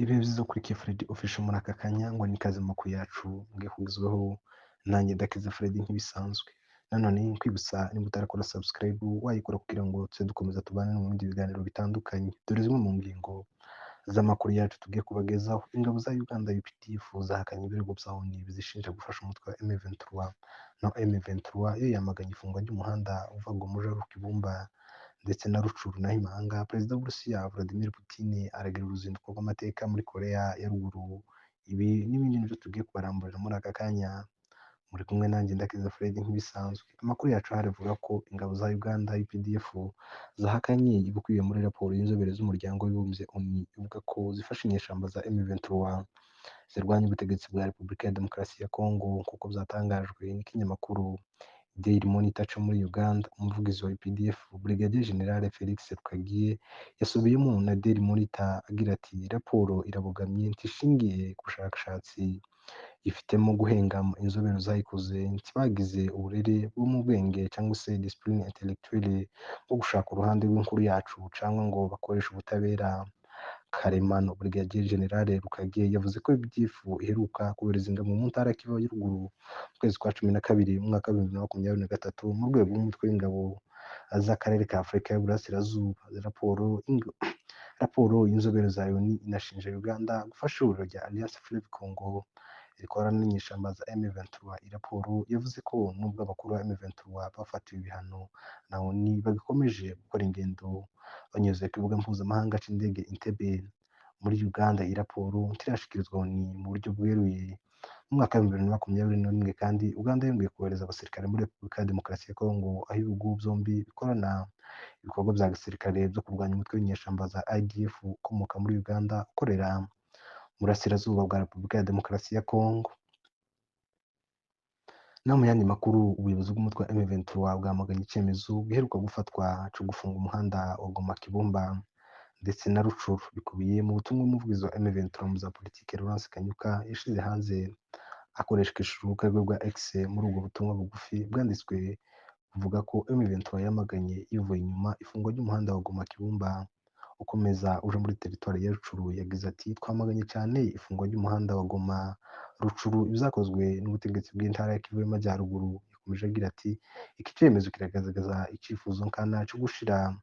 Ibihe byiza kuri Kefredi official muri aka kanya ngo ni ikaze mu makuru yacu mbwe kugezweho nanjye Dakiza Fred nk'ibisanzwe. Nanone kwibutsa niba utarakora subscribe wayikora kugira ngo tuze dukomeza tubane no mu bindi biganiro bitandukanye. Dore zimwe mu ngingo z'amakuru yacu tugiye kubagezaho. Ingabo za Uganda UPDF zahakanye ibirego bya ONU bizishinja gufasha umutwe wa M23 na M23 yo yamaganye ifungwa ry'umuhanda uva Gomoja Kibumba ndetse na Rucuru naho imahanga. Perezida w'Uburusiya Vladimir Putin aragira uruzinduko rw'amateka muri Korea ya ruguru. Ibi n'ibindi nibyo tugiye kubaramburira muri aka kanya, muri kumwe nanjye Ndakiza Fred nk'ibisanzwe. Amakuru yacu ahari avuga ko ingabo za Uganda UPDF zahakanye ibikubiye muri raporo y'inzobere z'umuryango w'abibumbye ONU ivuga ko zifashe inyeshyamba za M23 zirwanya ubutegetsi bwa Repubulika ya Demokarasi ya Kongo nk'uko byatangajwe n'ikinyamakuru Daily Monitor cyo muri Uganda. Umuvugizi wa UPDF Brigadier General Felix Rukagiye yasubiyemo na Daily Monitor agira ati raporo irabogamye ntishingiye ku bushakashatsi ifitemo guhengama. Inzobere zayikoze ntibagize uburere bwo mu bwenge cyangwa se discipline intellectuelle bwo gushaka uruhande rw'inkuru yacu cyangwa ngo bakoreshe ubutabera karemano. Brigadier General Rukagiye yavuze ko UPDF iheruka kohereza ingabo mu ntara ya Kivu ya ruguru mu kwezi kwa 12 mu mwaka wa 2023 mu rwego rw'umutwe w'ingabo z'akarere ka Afurika y'Uburasirazuba. Raporo y'inzobere za ONU inashinja Uganda gufasha ihuriro rya Alliance Fleuve Congo rikorana n'inyeshyamba za M23. Raporo yavuze ko nubwo abakuru ba M23 bafatiwe ibihano na ONU bagikomeje gukora ingendo banyuze ku kibuga mpuzamahanga cy'indege Entebbe muri Uganda. Iyi raporo ntirashyikirizwa ONU mu buryo bweruye. Mu mwaka wa 2021 kandi Uganda yongeye kohereza abasirikare muri Repubulika ya Demokarasi ya Kongo, aho ibihugu byombi bikorana ibikorwa bya gisirikare byo kurwanya umutwe w'inyeshyamba za IDF ukomoka muri Uganda ukorera mu burasirazuba bwa Repubulika ya Demokarasi ya Kongo. No mu yandi makuru, ubuyobozi bw'umutwe wa M23 bwamaganye icyemezo giheruka gufatwa cyo gufunga umuhanda wa Goma Kibumba ndetse na Rucuru. Bikubiye mu butumwa umuvugizi wa M23 mu za politiki Laurence Kanyuka yashyize hanze akoresheje urubuga rwe rwa X. Muri ubwo butumwa bugufi bwanditswe buvuga ko M23 yamaganye yivuye inyuma ifungwa ry'umuhanda wa Goma Kibumba ukomeza uje muri teritwari ya Rucuru. Yagize ati twamaganye cyane ifungwa ry'umuhanda wa Goma Rucuru ibyakozwe n'ubutegetsi bw'intara ya Kivu y'Amajyaruguru. Yakomeje agira ati iki cyemezo kiragaragaza icyifuzo nkana cyo gushira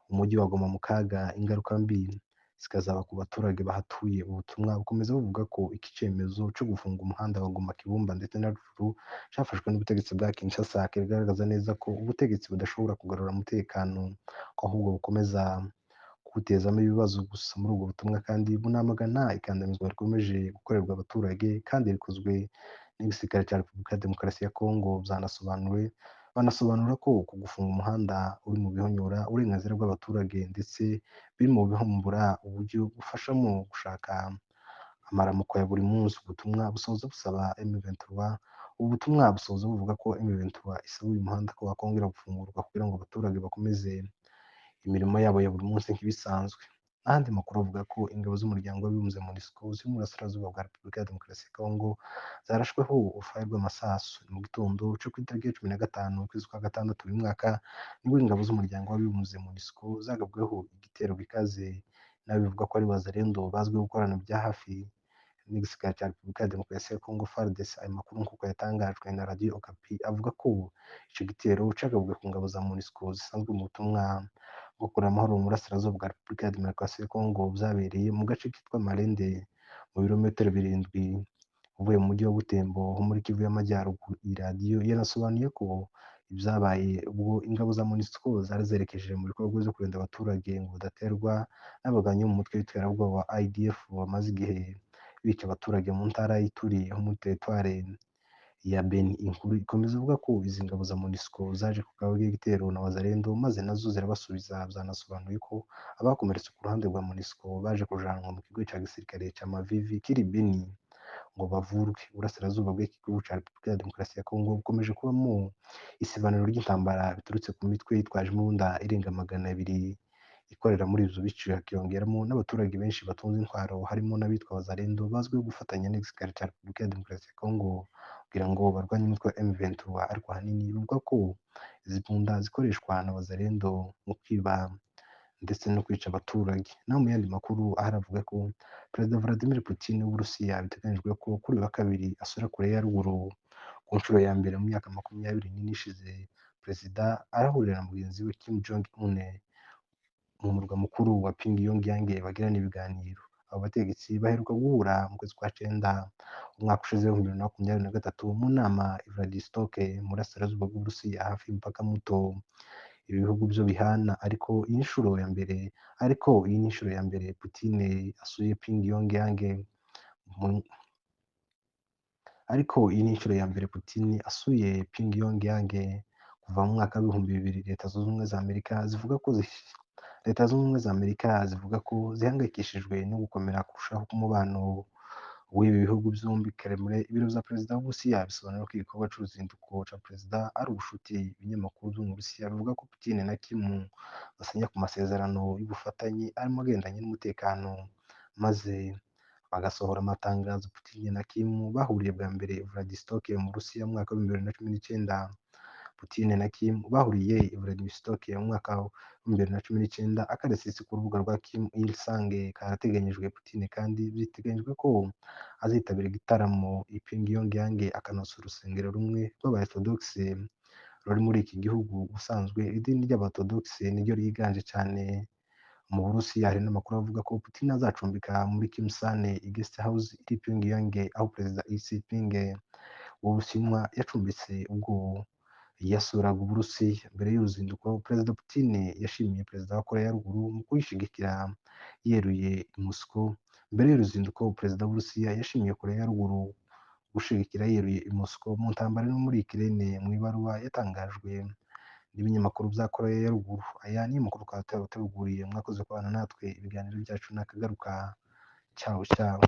umujyi wa Goma mu kaga, ingaruka mbi zikazaba ku baturage bahatuye. Ubutumwa bukomeza buvuga ko iki cyemezo cyo gufunga umuhanda wa Goma Kibumba ndetse na Rucuru cyafashwe n'ubutegetsi bwa Kinshasa kigaragaza neza ko ubutegetsi budashobora kugarura umutekano, ko ahubwo bukomeza kuwutezamo ibibazo gusa. Muri ubwo butumwa kandi bunamagana ikandamizwa rikomeje gukorerwa abaturage kandi rikozwe n'igisirikare cya Repubulika ya Demokarasi ya Kongo. Banasobanura ko uku gufunga umuhanda uri mu bihonyora uburenganzira bw'abaturage ndetse biri mu bihombura uburyo bufasha mu gushaka amaramuko ya buri munsi. Ubutumwa busoza busaba M23 ubutumwa busoza buvuga ko M23 isaba uyu muhanda ko wakongera gufungurwa kugira ngo abaturage bakomeze imirimo yabo ya buri munsi nk'ibisanzwe. Ahandi makuru avuga ko ingabo z'umuryango w'abibumbye MONUSCO ziri mu burasirazuba bwa Repubulika ya Demokarasi ya Kongo zarashweho urufaya rw'amasasu mu gitondo cyo ku itariki ya 15 ukwezi kwa gatandatu uyu mwaka, nibwo ingabo z'umuryango w'abibumbye MONUSCO zagabweho igitero gikaze nawe bivuga ko ari Wazalendo bazwiho gukorana bya hafi n'igisirikare cya Repubulika ya Demokarasi ya Kongo FARDC. Ayo makuru nk'uko yatangajwe na Radio Okapi avuga ko icyo gitero cyagabwe ku ngabo za MONUSCO zisanzwe mu butumwa bwo kurema amahoro mu burasirazuba bwa Repubulika ya Demokarasi ya Kongo, byabereye mu gace kitwa Malende mu birometero 7 uvuye mu mujyi wa Butembo ho muri Kivu y'Amajyaruguru. Iyi radiyo yanasobanuye ko ibyabaye ubwo ingabo za MONUSCO zari zerekeje mu bikorwa byo kurinda abaturage ngo badaterwa n'abaganyi mu mutwe w'iterabwoba wa IDF bamaze igihe bica abaturage mu ntara y'Ituri ho muri teritwari ya Beni. Inkuru ikomeza ivuga ko izi ngabo za MONUSCO zaje ku kabuga igitero na Wazalendo maze nazo zirabasubiza. Byanasobanuye ko abakomeretse ku ruhande rwa MONUSCO baje kujanwa mu kigo cya gisirikare cya Mavivi kiri Beni ngo bavurwe. Uburasirazuba bw'igihugu cya Repubulika ya Demokarasi ya Kongo bukomeje kubamo isibaniro ry'intambara biturutse ku mitwe yitwaje imbunda irenga 200 ikorera muri izo bice, hakiyongeramo n'abaturage benshi batunze intwaro harimo n'abitwa Wazalendo bazwiho gufatanya n'igisirikare cya Repubulika ya Demokarasi ya Kongo kugira ngo barwanye umutwe wa M23. Ariko ahanini bivuga ko izi mbunda zikoreshwa na Wazalendo mu kwiba ndetse no kwica abaturage. Naho mu yandi makuru ahari avuga ko Perezida Vladimir Putin w'Uburusiya biteganyijwe ko kuri uyu wa kabiri asura Koreya ya ruguru ku nshuro ya mbere mu myaka 24 ishize. Perezida arahurira na mugenzi we Kim Jong Un mu murwa mukuru wa Pyongyang bagirana ibiganiro. Abo bategetsi baheruka guhura mu kwezi kwa cyenda umwaka ushize w'2023 mu nama i Vladivostok mu burasirazuba bw'Uburusiya hafi y'umupaka muto ibi bihugu byo bihana. Iyi ni inshuro ya mbere Putin asuye Pyongyang mu- ariko iyi ni inshuro ya mbere Putin asuye Pyongyang kuva mu mwaka w'ibihumbi bibiri. Leta zunze ubumwe za Amerika zivuga ko zihangayikishijwe no gukomera kurushaho k'umubano w'ibi bihugu byombi. Kremlin, ibiro bya perezida w'Uburusiya bisobanura ko igikorwa cy'uruzinduko cya perezida ari ubushuti. Ibinyamakuru byo mu Burusiya bivuga ko Putin na Kim basinya ku masezerano y'ubufatanye arimo agendanye n'umutekano, maze bagasohora amatangazo. Putin na Kim bahuriye bwa mbere i Vladivostok mu Burusiya mu mwaka w'2019. Putin na Kim bahuriye i Vladivostok mu mwaka wa 2019. Akarasisi ku rubuga rwa Kim Il-sung karateganyijwe. Putin kandi biteganyijwe ko azitabira igitaramo i Pyongyang akanasura urusengero rumwe rw'Abaorthodoxe ruri muri iki gihugu. Ubusanzwe idini ry'Abaorthodoxe niryo ryiganje cyane mu Burusiya. Hari n'amakuru avuga ko Putin azacumbika muri Kimsan Guest House iri Pyongyang, aho Perezida Xi Jinping w'Ubushinwa yacumbitse ubwo yasuraga Uburusiya. Mbere y'uruzinduko, Perezida Putin yashimiye Perezida wa Koreya ya ruguru mu kuyishyigikira yeruye i Moscow. Mbere y'uruzinduko, Perezida w'Uburusiya yashimiye Koreya ya ruguru gushyigikira yeruye i Moscow mu ntambara no muri Ukraine. Mu ibaruwa yatangajwe n'ibinyamakuru bya Koreya ya ruguru, aya ni amakuru twaba twabateguriye. Mwakoze kubana natwe, ibiganiro byacu nakagaruka. Ciao ciao.